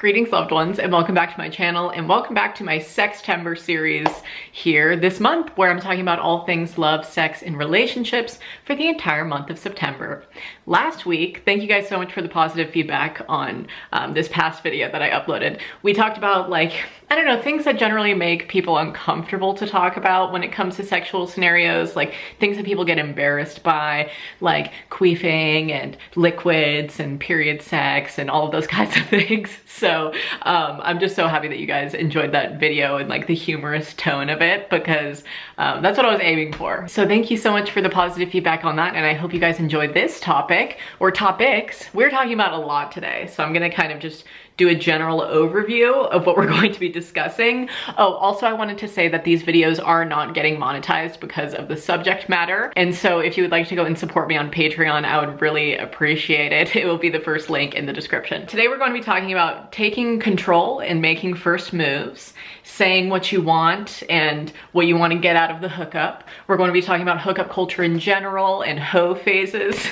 Greetings, loved ones, and welcome back to my channel, and welcome back to my Sextember series here this month, where I'm talking about all things love, sex, and relationships for the entire month of September. Last week, thank you guys so much for the positive feedback on this past video that I uploaded. We talked about, like, I don't know, things that generally make people uncomfortable to talk about when it comes to sexual scenarios, like things that people get embarrassed by, like queefing and liquids and period sex and all of those kinds of things. So I'm just so happy that you guys enjoyed that video and like the humorous tone of it, because that's what I was aiming for. So thank you so much for the positive feedback on that, and I hope you guys enjoyed this topic, or topics. We're talking about a lot today, so I'm gonna kind of just do a general overview of what we're going to be discussing. Oh, also I wanted to say that these videos are not getting monetized because of the subject matter. And so if you would like to go and support me on Patreon, I would really appreciate it. It will be the first link in the description. Today we're going to be talking about taking control and making first moves, saying what you want and what you want to get out of the hookup. We're going to be talking about hookup culture in general and hoe phases.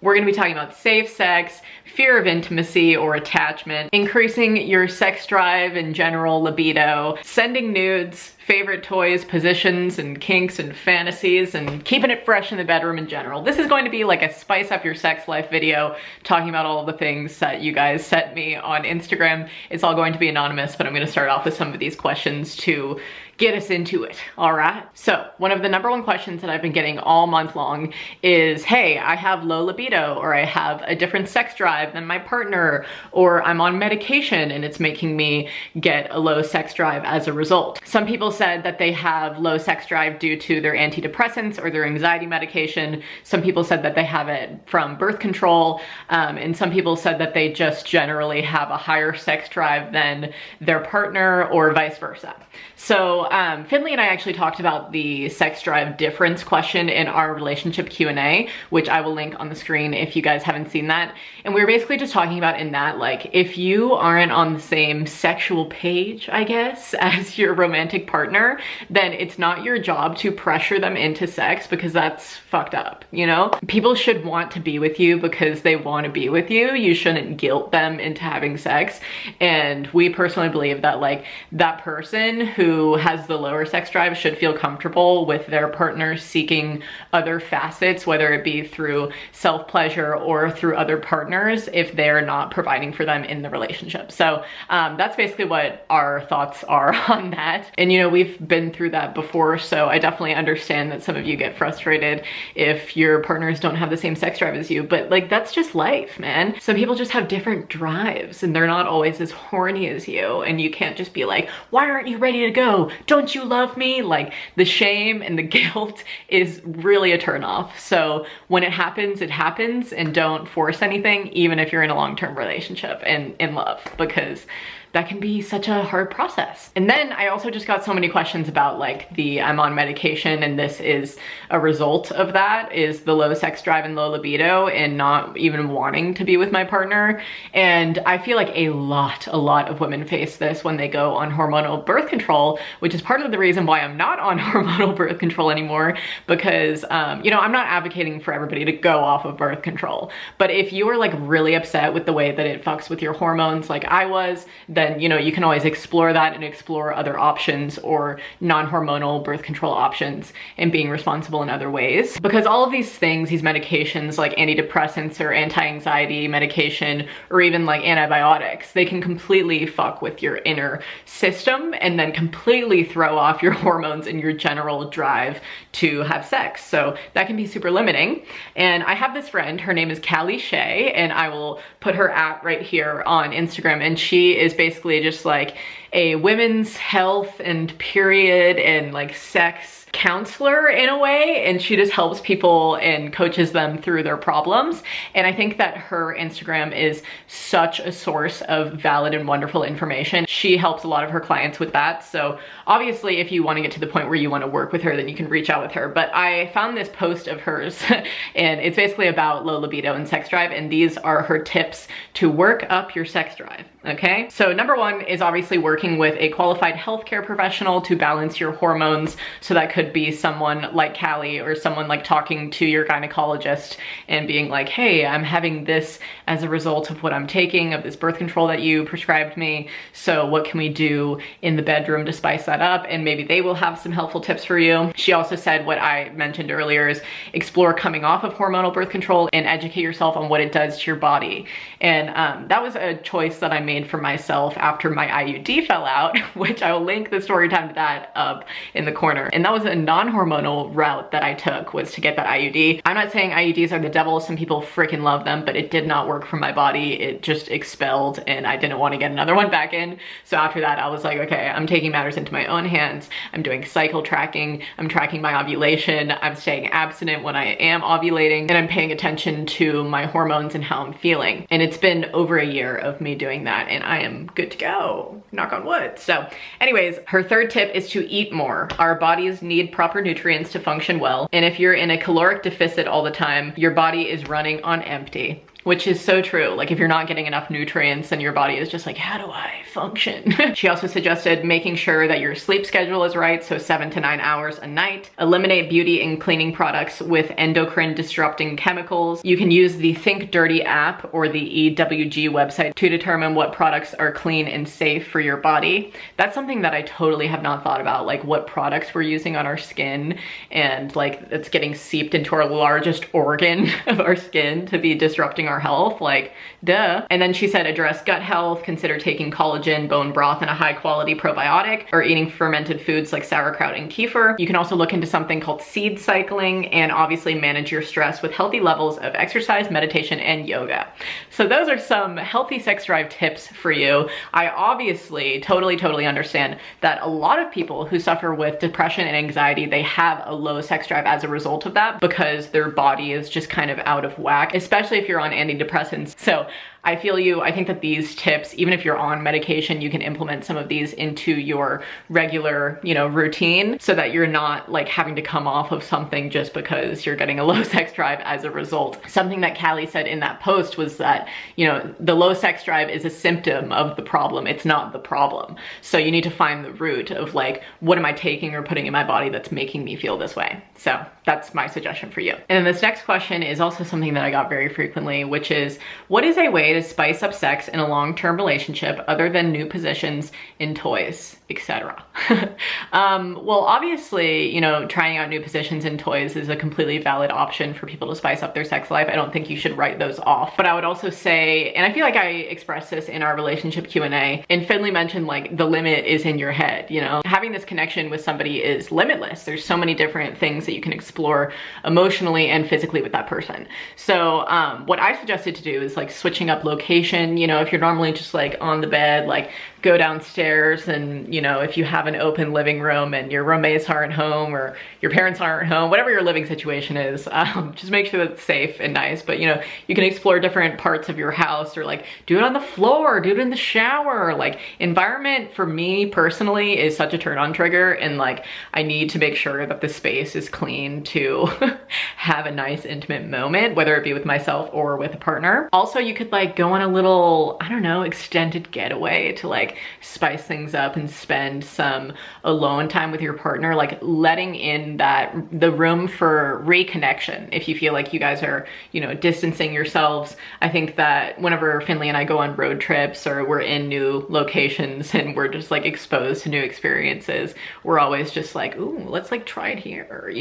We're going to be talking about safe sex, fear of intimacy or attachment, increasing your sex drive and general libido, sending nudes, favorite toys, positions, and kinks and fantasies, and keeping it fresh in the bedroom in general. This is going to be like a spice up your sex life video, talking about all of the things that you guys sent me on Instagram. It's all going to be anonymous, but I'm going to start off with some of these questions to get us into it, all right? So one of the #1 questions that I've been getting all month long is, hey, I have low libido, or I have a different sex drive than my partner, or I'm on medication and it's making me get a low sex drive as a result. Some people said that they have low sex drive due to their antidepressants or their anxiety medication. Some people said that they have it from birth control, and some people said that they just generally have a higher sex drive than their partner, or vice versa. So Finley and I actually talked about the sex drive difference question in our relationship Q&A, which I will link on the screen if you guys haven't seen that. And we were basically just talking about in that, like, if you aren't on the same sexual page, I guess, as your romantic partner, then it's not your job to pressure them into sex, because that's fucked up, you know? People should want to be with you because they want to be with you. You shouldn't guilt them into having sex. And we personally believe that, like, that person who has the lower sex drive should feel comfortable with their partner seeking other facets, whether it be through self-pleasure or through other partners, if they're not providing for them in the relationship. So that's basically what our thoughts are on that. And you know, we've been through that before, so I definitely understand that some of you get frustrated if your partners don't have the same sex drive as you, but like, that's just life, man. Some people just have different drives and they're not always as horny as you, and you can't just be like, why aren't you ready to go? Don't you love me? Like, the shame and the guilt is really a turnoff. So when it happens, and don't force anything, even if you're in a long-term relationship and in love, because that can be such a hard process. And then I also just got so many questions about, like, the I'm on medication and this is a result of that, is the low sex drive and low libido and not even wanting to be with my partner. And I feel like a lot of women face this when they go on hormonal birth control, which is part of the reason why I'm not on hormonal birth control anymore, because, you know, I'm not advocating for everybody to go off of birth control. But if you are like really upset with the way that it fucks with your hormones like I was, then, you know, you can always explore that and explore other options or non-hormonal birth control options and being responsible in other ways. Because all of these things, these medications like antidepressants or anti-anxiety medication, or even like antibiotics, they can completely fuck with your inner system and then completely throw off your hormones and your general drive to have sex. So that can be super limiting. And I have this friend, her name is Callie Shay, and I will put her at right here on Instagram, and she is basically just like a women's health and period and like sex counselor in a way, and she just helps people and coaches them through their problems. And I think that her Instagram is such a source of valid and wonderful information. She helps a lot of her clients with that. So obviously, if you want to get to the point where you want to work with her, then you can reach out with her. But I found this post of hers and it's basically about low libido and sex drive, and these are her tips to work up your sex drive. Okay, so #1 is obviously working with a qualified healthcare professional to balance your hormones. So that could could be someone like Callie or someone like talking to your gynecologist and being like, hey, I'm having this as a result of what I'm taking, of this birth control that you prescribed me. So what can we do in the bedroom to spice that up? And maybe they will have some helpful tips for you. She also said what I mentioned earlier is explore coming off of hormonal birth control and educate yourself on what it does to your body. And that was a choice that I made for myself after my IUD fell out, which I will link the story time to that up in the corner. And that was a non-hormonal route that I took, was to get that IUD. I'm not saying IUDs are the devil. Some people freaking love them, but it did not work for my body. It just expelled and I didn't want to get another one back in. So after that, I was like, okay, I'm taking matters into my own hands. I'm doing cycle tracking. I'm tracking my ovulation. I'm staying abstinent when I am ovulating, and I'm paying attention to my hormones and how I'm feeling. And it's been over a year of me doing that, and I am good to go, knock on wood. So anyways, her third tip is to eat more. Our bodies need proper nutrients to function well. And if you're in a caloric deficit all the time, your body is running on empty. Which is so true. Like if you're not getting enough nutrients and your body is just like, how do I function? She also suggested making sure that your sleep schedule is right, so 7 to 9 hours a night. Eliminate beauty and cleaning products with endocrine disrupting chemicals. You can use the Think Dirty app or the EWG website to determine what products are clean and safe for your body. That's something that I totally have not thought about, like what products we're using on our skin, and like it's getting seeped into our largest organ of our skin to be disrupting our health, like duh. And then she said address gut health, consider taking collagen, bone broth, and a high quality probiotic, or eating fermented foods like sauerkraut and kefir. You can also look into something called seed cycling, and obviously manage your stress with healthy levels of exercise, meditation, and yoga. So those are some healthy sex drive tips for you. I obviously totally understand that a lot of people who suffer with depression and anxiety, they have a low sex drive as a result of that, because their body is just kind of out of whack, especially if you're on antidepressants. So I feel you. I think that these tips, even if you're on medication, you can implement some of these into your regular, routine, so that you're not like having to come off of something just because you're getting a low sex drive as a result. Something that Callie said in that post was that, the low sex drive is a symptom of the problem. It's not the problem. So you need to find the root of like, what am I taking or putting in my body that's making me feel this way? So that's my suggestion for you. And then this next question is also something that I got very frequently, which is, what is a way to spice up sex in a long-term relationship other than new positions in toys, etc.? Well, obviously, trying out new positions in toys is a completely valid option for people to spice up their sex life. I don't think you should write those off. But I would also say, and I feel like I expressed this in our relationship Q&A, and Finley mentioned like the limit is in your head, Having this connection with somebody is limitless. There's so many different things that you can explore emotionally and physically with that person. So what I suggested to do is like switching up location. If you're normally just like on the bed, like go downstairs, and if you have an open living room and your roommates aren't home or your parents aren't home, whatever your living situation is, just make sure that it's safe and nice. But you can explore different parts of your house, or like do it on the floor, do it in the shower. Like environment for me personally is such a turn on trigger, and like I need to make sure that the space is clean to have a nice intimate moment, whether it be with myself or with a partner. Also, you could like go on a little, I don't know, extended getaway to like spice things up and spend some alone time with your partner, like letting in the room for reconnection. If you feel like you guys are, distancing yourselves, I think that whenever Finley and I go on road trips or we're in new locations and we're just like exposed to new experiences, we're always just like, ooh, let's like try it here,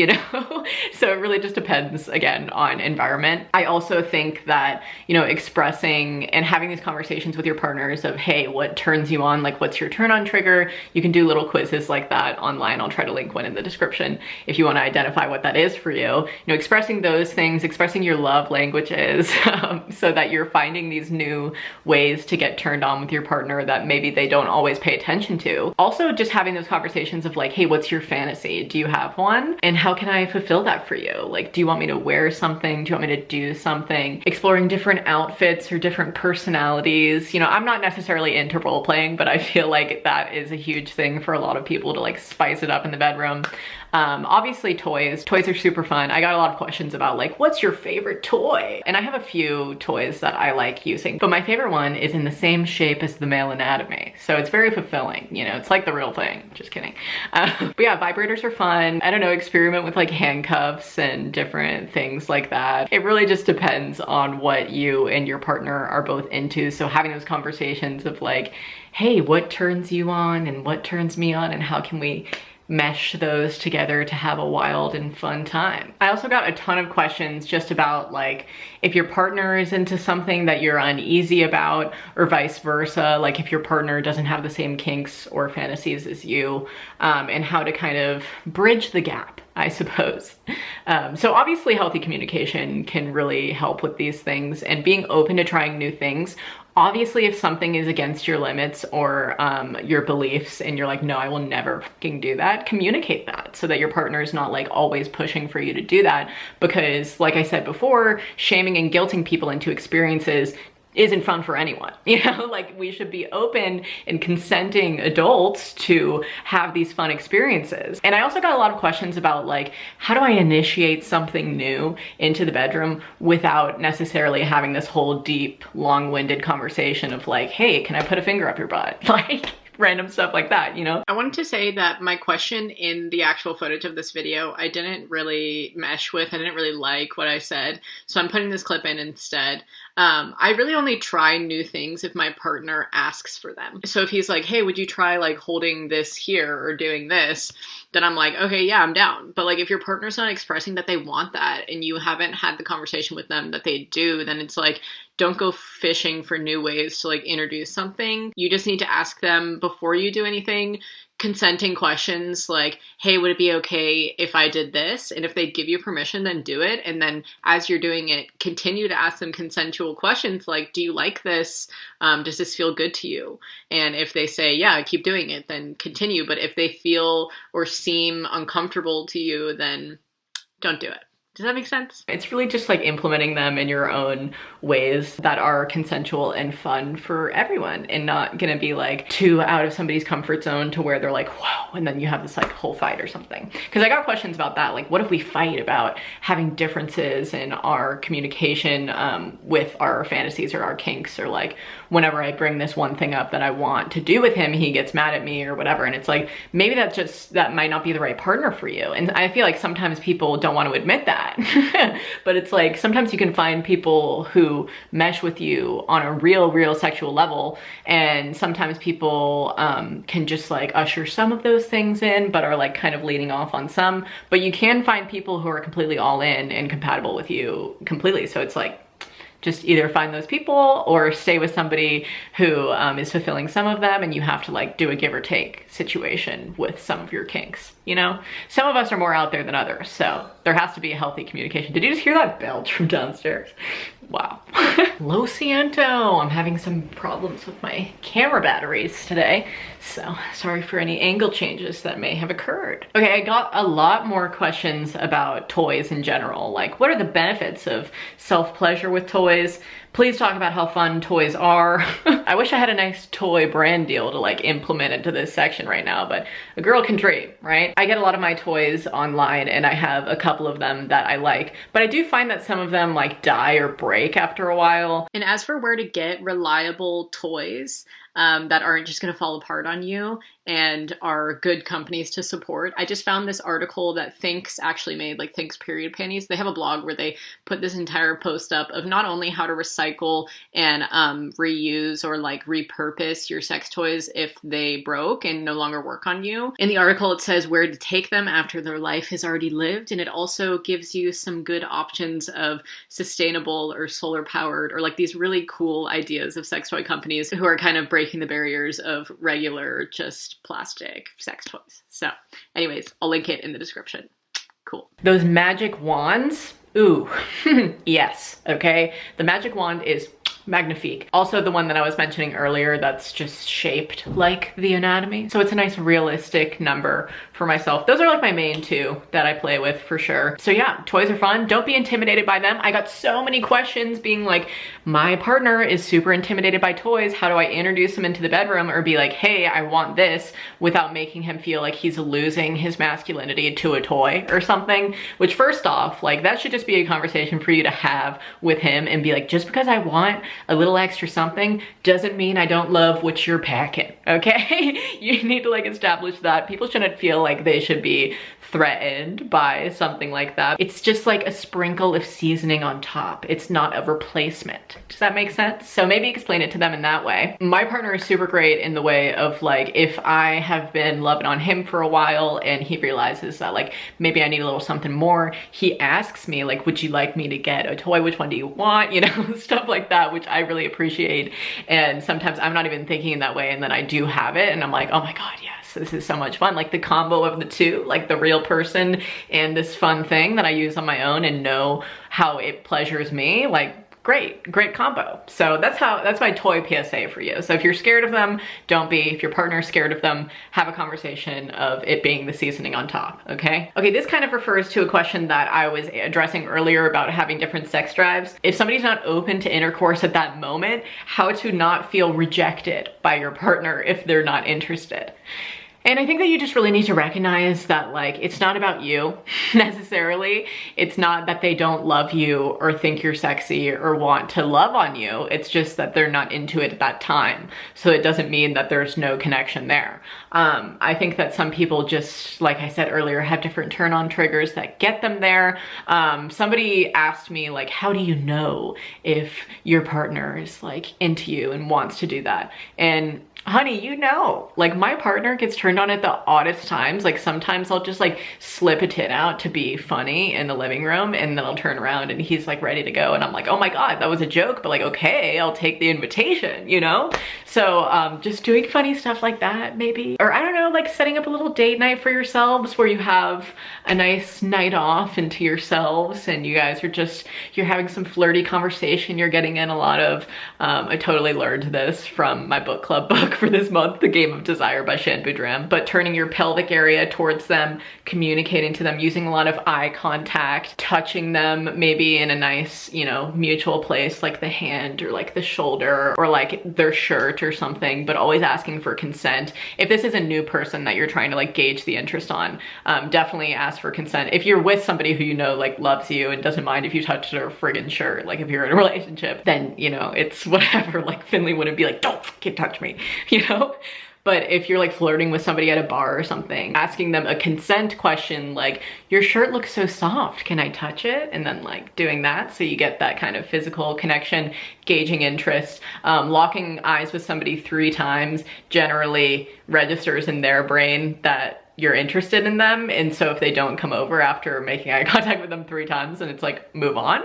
So it really just depends again on environment. I also think that, expressing and having these conversations with your partners of, hey, what turns you on? Like, what's your turn on trigger? You can do little quizzes like that online. I'll try to link one in the description if you want to identify what that is for you. Expressing those things, expressing your love languages, so that you're finding these new ways to get turned on with your partner that maybe they don't always pay attention to. Also, just having those conversations of like, hey, what's your fantasy? Do you have one? And how can I fulfill that for you? Like, do you want me to wear something? Do you want me to do something? Exploring different outfits or different personalities. I'm not necessarily into role playing, but I feel like that is a huge thing for a lot of people to like spice it up in the bedroom. Obviously toys are super fun. I got a lot of questions about like, what's your favorite toy? And I have a few toys that I like using, but my favorite one is in the same shape as the male anatomy. So it's very fulfilling, you know, it's like the real thing, just kidding. But yeah, vibrators are fun. I don't know, experiment with like handcuffs and different things like that. It really just depends on what you and your partner are both into. So having those conversations of like, hey, what turns you on and what turns me on and how can we mesh those together to have a wild and fun time. I also got a ton of questions just about like if your partner is into something that you're uneasy about or vice versa, like if your partner doesn't have the same kinks or fantasies as you, and how to kind of bridge the gap, I suppose. So obviously healthy communication can really help with these things and being open to trying new things. Obviously, if something is against your limits or your beliefs and you're like, no, I will never fucking do that, communicate that so that your partner is not like always pushing for you to do that. Because like I said before, shaming and guilting people into experiences isn't fun for anyone, you know, like we should be open and consenting adults to have these fun experiences. And I also got a lot of questions about like, how do I initiate something new into the bedroom without necessarily having this whole deep, long-winded conversation of like, hey, can I put a finger up your butt? Like, random stuff like that, you know? I wanted to say that my question in the actual footage of this video, I didn't really mesh with. I didn't really like what I said. So I'm putting this clip in instead. I really only try new things if my partner asks for them. So if he's like, hey, would you try like holding this here or doing this? Then I'm like, okay, yeah, I'm down. But like if your partner's not expressing that they want that and you haven't had the conversation with them that they do, then it's like, don't go fishing for new ways to like introduce something. You just need to ask them before you do anything, consenting questions like, hey, would it be okay if I did this? And if they give you permission, then do it. And then as you're doing it, continue to ask them consensual questions like, do you like this? Does this feel good to you? And if they say, yeah, keep doing it, then continue. But if they feel or seem uncomfortable to you, then don't do it. Does that make sense? It's really just like implementing them in your own ways that are consensual and fun for everyone and not gonna be like too out of somebody's comfort zone to where they're like, whoa, and then you have this like whole fight or something. Because I got questions about that. Like, what if we fight about having differences in our communication with our fantasies or our kinks, or like whenever I bring this one thing up that I want to do with him, he gets mad at me or whatever. And it's like, maybe that might not be the right partner for you. And I feel like sometimes people don't want to admit that. But it's like sometimes you can find people who mesh with you on a real sexual level, and sometimes people can just like usher some of those things in but are like kind of leading off on some. But you can find people who are completely all in and compatible with you completely. So it's like, just either find those people or stay with somebody who is fulfilling some of them, and you have to like do a give or take situation with some of your kinks, you know? Some of us are more out there than others, so there has to be a healthy communication. Did you just hear that belch from downstairs? Wow. Lo siento, I'm having some problems with my camera batteries today, so sorry for any angle changes that may have occurred. Okay, I got a lot more questions about toys in general, like what are the benefits of self-pleasure with toys? Please talk about how fun toys are. I wish I had a nice toy brand deal to like implement into this section right now, but a girl can dream, right? I get a lot of my toys online and I have a couple of them that I like, but I do find that some of them like die or break after a while. And as for where to get reliable toys that aren't just going to fall apart on you and are good companies to support, I just found this article that Thinks actually made, like Thinks Period Panties. They have a blog where they put this entire post up of not only how to recycle and reuse or like repurpose your sex toys if they broke and no longer work on you. In the article, it says where to take them after their life has already lived, and it also gives you some good options of sustainable or solar powered or like these really cool ideas of sex toy companies who are kind of breaking the barriers of regular just plastic sex toys. So anyways, I'll link it in the description. Cool. Those magic wands, ooh, yes, okay? The magic wand is magnifique. Also the one that I was mentioning earlier that's just shaped like the anatomy. So it's a nice realistic number for myself. Those are like my main two that I play with for sure. So yeah, toys are fun. Don't be intimidated by them. I got so many questions being like, my partner is super intimidated by toys. How do I introduce him into the bedroom or be like, hey, I want this, without making him feel like he's losing his masculinity to a toy or something? Which, first off, like, that should just be a conversation for you to have with him and be like, just because I want a little extra something doesn't mean I don't love what you're packing, okay? You need to like establish that. People shouldn't feel like they should be threatened by something like that. It's just like a sprinkle of seasoning on top. It's not a replacement. Does that make sense? So maybe explain it to them in that way. My partner is super great in the way of like, if I have been loving on him for a while and he realizes that like, maybe I need a little something more, he asks me like, would you like me to get a toy? Which one do you want? You know, stuff like that, which I really appreciate. And sometimes I'm not even thinking in that way, and then I do have it and I'm like, oh my God, yes, this is so much fun. Like the combo of the two, like the real person and this fun thing that I use on my own and know how it pleasures me, like great combo. So that's my toy PSA for you. So if you're scared of them, don't be. If your partner's scared of them, have a conversation of it being the seasoning on top, okay? Okay, this kind of refers to a question that I was addressing earlier about having different sex drives. If somebody's not open to intercourse at that moment, how to not feel rejected by your partner if they're not interested. And I think that you just really need to recognize that like, it's not about you necessarily. It's not that they don't love you or think you're sexy or want to love on you. It's just that they're not into it at that time. So it doesn't mean that there's no connection there. I think that some people just, like I said earlier, have different turn on triggers that get them there. Somebody asked me like, how do you know if your partner is like into you and wants to do that? And honey, you know, like my partner gets turned on at the oddest times. Like sometimes I'll just like slip a tit out to be funny in the living room, and then I'll turn around and he's like ready to go. And I'm like, oh my God, that was a joke, but like, okay, I'll take the invitation, you know? So just doing funny stuff like that maybe. Or I don't know, like setting up a little date night for yourselves where you have a nice night off into yourselves and you guys are just, you're having some flirty conversation. You're getting in a lot of, I totally learned this from my book club book for this month, The Game of Desire by Shan Boudram, but turning your pelvic area towards them, communicating to them, using a lot of eye contact, touching them maybe in a nice, you know, mutual place like the hand or like the shoulder or like their shirt or something, but always asking for consent. If this is a new person that you're trying to like gauge the interest on, definitely ask for consent. If you're with somebody who you know like loves you and doesn't mind if you touch their friggin' shirt, like if you're in a relationship, then you know, it's whatever. Like Finley wouldn't be like, don't fucking touch me, you know? But if you're like flirting with somebody at a bar or something, asking them a consent question like, your shirt looks so soft, can I touch it? And then like doing that so you get that kind of physical connection, gauging interest. Locking eyes with somebody 3 times generally registers in their brain that you're interested in them. And so if they don't come over after making eye contact with them 3 times, then it's like, move on.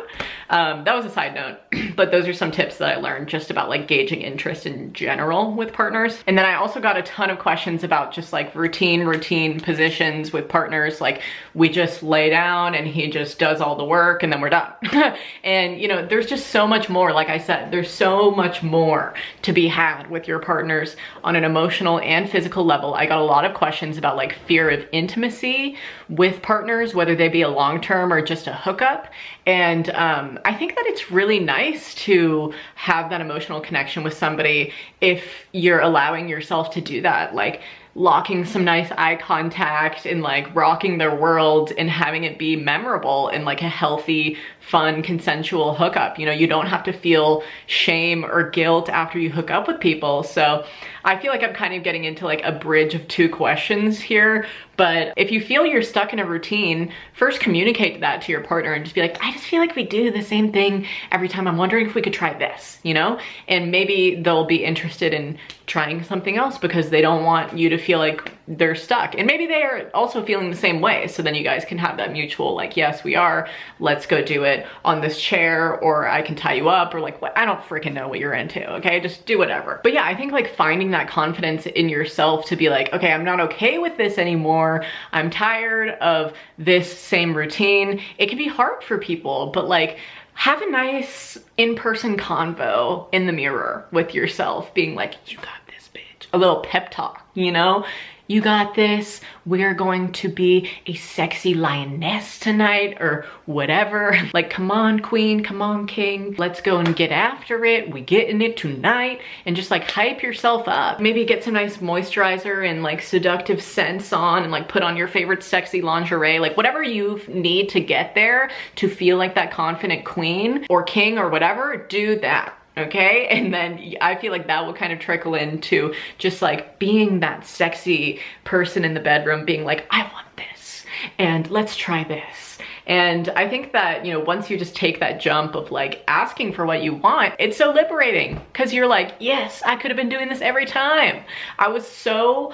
That was a side note, but those are some tips that I learned just about like gauging interest in general with partners. And then I also got a ton of questions about just like routine positions with partners. Like we just lay down and he just does all the work and then we're done. And you know, there's just so much more. Like I said, there's so much more to be had with your partners on an emotional and physical level. I got a lot of questions about like fear of intimacy with partners, whether they be a long-term or just a hookup. And I think that it's really nice to have that emotional connection with somebody if you're allowing yourself to do that. Like locking some nice eye contact and like rocking their world and having it be memorable and like a healthy, fun, consensual hookup. You know, you don't have to feel shame or guilt after you hook up with people. So I feel like I'm kind of getting into like a bridge of 2 questions here. But if you feel you're stuck in a routine, first communicate that to your partner and just be like, I just feel like we do the same thing every time. I'm wondering if we could try this, you know? And maybe they'll be interested in trying something else because they don't want you to feel like they're stuck. And maybe they are also feeling the same way. So then you guys can have that mutual, like, yes, we are, let's go do it on this chair, or I can tie you up, or like, what, I don't freaking know what you're into, okay? Just do whatever. But yeah, I think like finding that confidence in yourself to be like, okay, I'm not okay with this anymore. I'm tired of this same routine. It can be hard for people, but like, have a nice in-person convo in the mirror with yourself, being like, you got this, bitch. A little pep talk, you know? You got this. We're going to be a sexy lioness tonight, or whatever. Like, come on, queen, come on, king. Let's go and get after it. We get in it tonight, and just like hype yourself up. Maybe get some nice moisturizer and like seductive scents on, and like put on your favorite sexy lingerie, like whatever you need to get there to feel like that confident queen or king or whatever, do that. Okay, and then I feel like that will kind of trickle into just like being that sexy person in the bedroom, being like, I want this, and let's try this. And I think that, you know, once you just take that jump of like asking for what you want, it's so liberating, because you're like, yes, I could have been doing this every time. I was so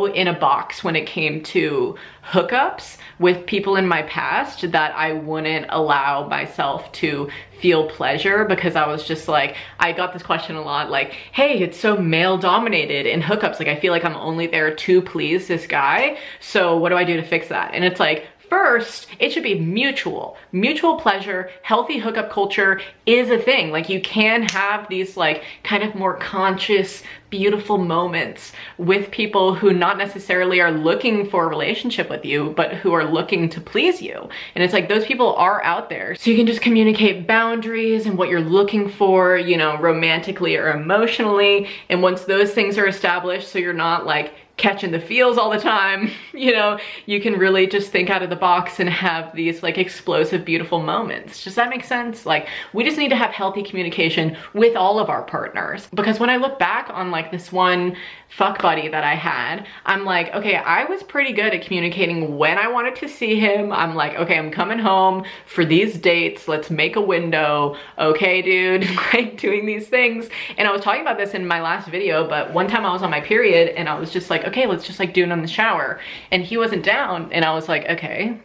in a box when it came to hookups with people in my past that I wouldn't allow myself to feel pleasure, because I was just like, I got this question a lot, like, hey, it's so male dominated in hookups. Like, I feel like I'm only there to please this guy. So what do I do to fix that? And it's like, first, it should be mutual. Mutual pleasure, healthy hookup culture is a thing. Like, you can have these like kind of more conscious, beautiful moments with people who not necessarily are looking for a relationship with you, but who are looking to please you. And it's like, those people are out there. So you can just communicate boundaries and what you're looking for, you know, romantically or emotionally. And once those things are established, so you're not like catching the feels all the time, you know, you can really just think out of the box and have these like explosive, beautiful moments. Does that make sense? Like, we just need to have healthy communication with all of our partners. Because when I look back on like this one fuck buddy that I had, I'm like, okay, I was pretty good at communicating when I wanted to see him. I'm like, okay, I'm coming home for these dates. Let's make a window. Okay, dude, like doing these things. And I was talking about this in my last video, but one time I was on my period and I was just like, okay, let's just like do it in the shower. And he wasn't down. And I was like, okay,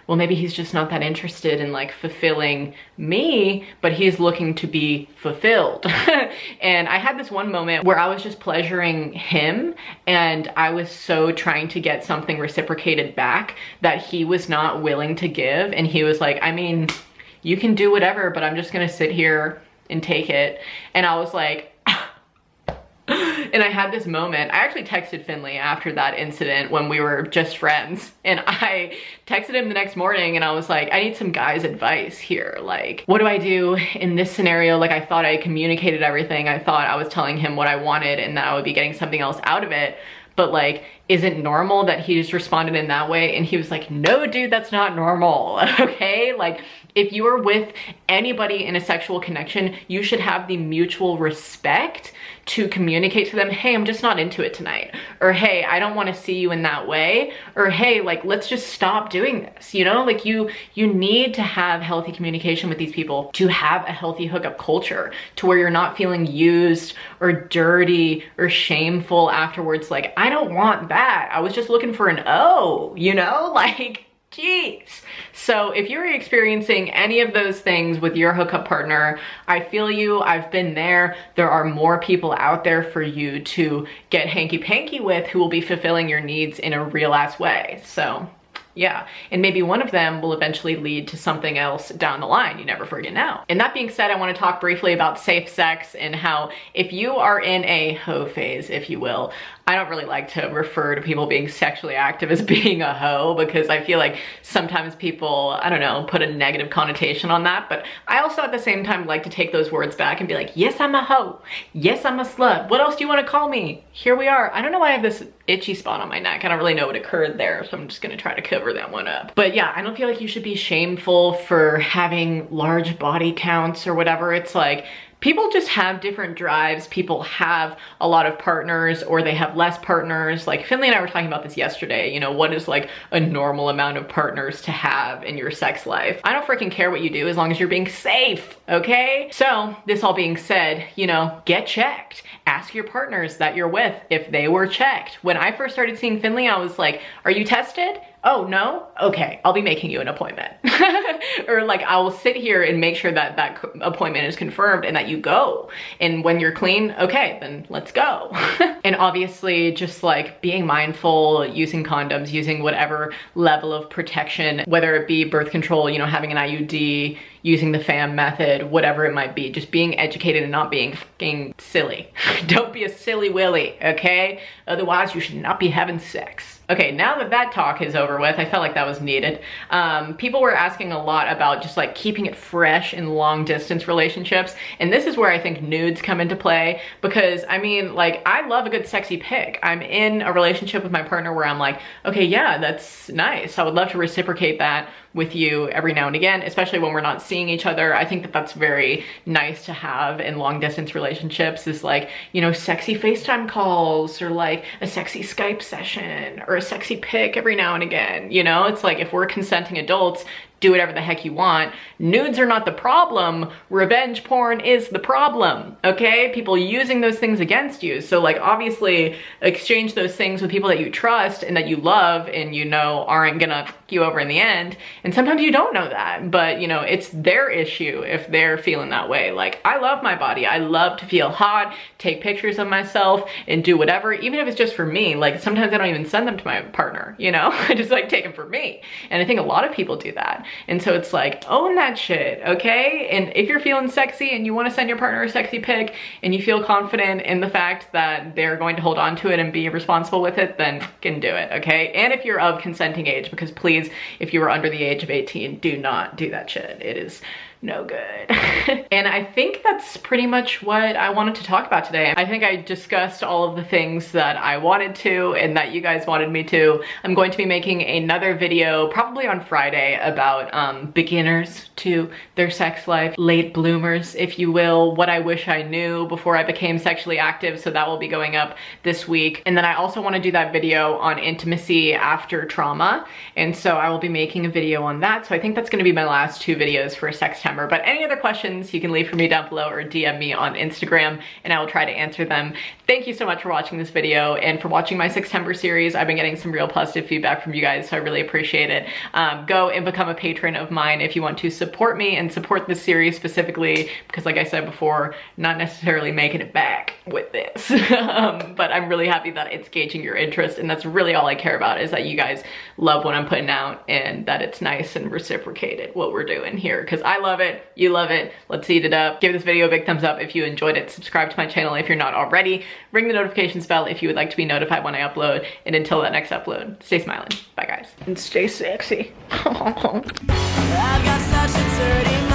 well, maybe he's just not that interested in like fulfilling me, but he's looking to be fulfilled. And I had this one moment where I was just pleasuring him, and I was so trying to get something reciprocated back that he was not willing to give. And he was like, I mean, you can do whatever, but I'm just gonna sit here and take it. And I was like, and I had this moment. I actually texted Finley after that incident when we were just friends, and I texted him the next morning and I was like, I need some guy's advice here. Like, what do I do in this scenario? Like, I thought I communicated everything. I thought I was telling him what I wanted and that I would be getting something else out of it. But like, is it normal that he just responded in that way? And he was like, no, dude, that's not normal. Okay, like, if you are with anybody in a sexual connection, you should have the mutual respect to communicate to them, hey, I'm just not into it tonight. Or, hey, I don't want to see you in that way. Or, hey, like, let's just stop doing this. You know, like, you need to have healthy communication with these people to have a healthy hookup culture, to where you're not feeling used or dirty or shameful afterwards. Like, I don't want that. I was just looking for an O, you know, like, jeez. So if you're experiencing any of those things with your hookup partner, I feel you. I've been there. There are more people out there for you to get hanky-panky with who will be fulfilling your needs in a real ass way. So yeah, and maybe one of them will eventually lead to something else down the line. You never forget now. And that being said, I want to talk briefly about safe sex and how if you are in a hoe phase, if you will, I don't really like to refer to people being sexually active as being a hoe, because I feel like sometimes people, I don't know, put a negative connotation on that. But I also at the same time like to take those words back and be like, yes, I'm a hoe. Yes, I'm a slut. What else do you want to call me? Here we are. I don't know why I have this itchy spot on my neck. I don't really know what occurred there, so I'm just gonna try to cover that one up. But yeah, I don't feel like you should be shameful for having large body counts or whatever. It's like, people just have different drives. People have a lot of partners or they have less partners. Like Finley and I were talking about this yesterday. You know, what is like a normal amount of partners to have in your sex life? I don't freaking care what you do as long as you're being safe, okay? So this all being said, you know, get checked. Ask your partners that you're with if they were checked. When I first started seeing Finley, I was like, are you tested? Oh, no? Okay, I'll be making you an appointment. Or like, I will sit here and make sure that that appointment is confirmed and that you go. And when you're clean, okay, then let's go. And obviously just like being mindful, using condoms, using whatever level of protection, whether it be birth control, you know, having an IUD, using the FAM method, whatever it might be. Just being educated and not being fucking silly. Don't be a silly willy, okay? Otherwise, you should not be having sex. Okay, now that that talk is over with, I felt like that was needed. People were asking a lot about just like keeping it fresh in long distance relationships. And this is where I think nudes come into play, because I mean, like, I love a good sexy pic. I'm in a relationship with my partner where I'm like, okay, yeah, that's nice. I would love to reciprocate that with you every now and again, especially when we're not seeing each other. I think that that's very nice to have in long distance relationships, is like, you know, sexy FaceTime calls, or like a sexy Skype session, or a sexy pic every now and again. You know, it's like, if we're consenting adults, do whatever the heck you want. Nudes are not the problem. Revenge porn is the problem, okay? People using those things against you. So like, obviously exchange those things with people that you trust and that you love and you know aren't gonna fuck you over in the end. And sometimes you don't know that, but you know, it's their issue if they're feeling that way. Like, I love my body. I love to feel hot, take pictures of myself and do whatever, even if it's just for me. Like, sometimes I don't even send them to my partner, you know? I just like take them for me. And I think a lot of people do that. And so it's like, own that shit, okay? And if you're feeling sexy and you want to send your partner a sexy pic and you feel confident in the fact that they're going to hold on to it and be responsible with it, then fucking do it, okay? And if you're of consenting age, because please, if you are under the age of 18, do not do that shit. It is no good. And I think that's pretty much what I wanted to talk about today. I think I discussed all of the things that I wanted to and that you guys wanted me to. I'm going to be making another video probably on Friday about beginners to their sex life, late bloomers, if you will, what I wish I knew before I became sexually active. So that will be going up this week. And then I also want to do that video on intimacy after trauma. And so I will be making a video on that. So I think that's going to be my last 2 videos for Sextember. But any other questions you can leave for me down below or DM me on Instagram and I will try to answer them. Thank you so much for watching this video and for watching my Sextember series. I've been getting some real positive feedback from you guys, so I really appreciate it. Go and become a patron of mine if you want to support me and support this series specifically, because like I said before, not necessarily making it back with this. But I'm really happy that it's gauging your interest, and that's really all I care about, is that you guys love what I'm putting out and that it's nice and reciprocated what we're doing here, because I love it, you love it. Let's eat it up. Give this video a big thumbs up if you enjoyed it. Subscribe to my channel if you're not already. Ring the notifications bell if you would like to be notified when I upload. And until that next upload, stay smiling. Bye guys. And stay sexy. I've got such a dirty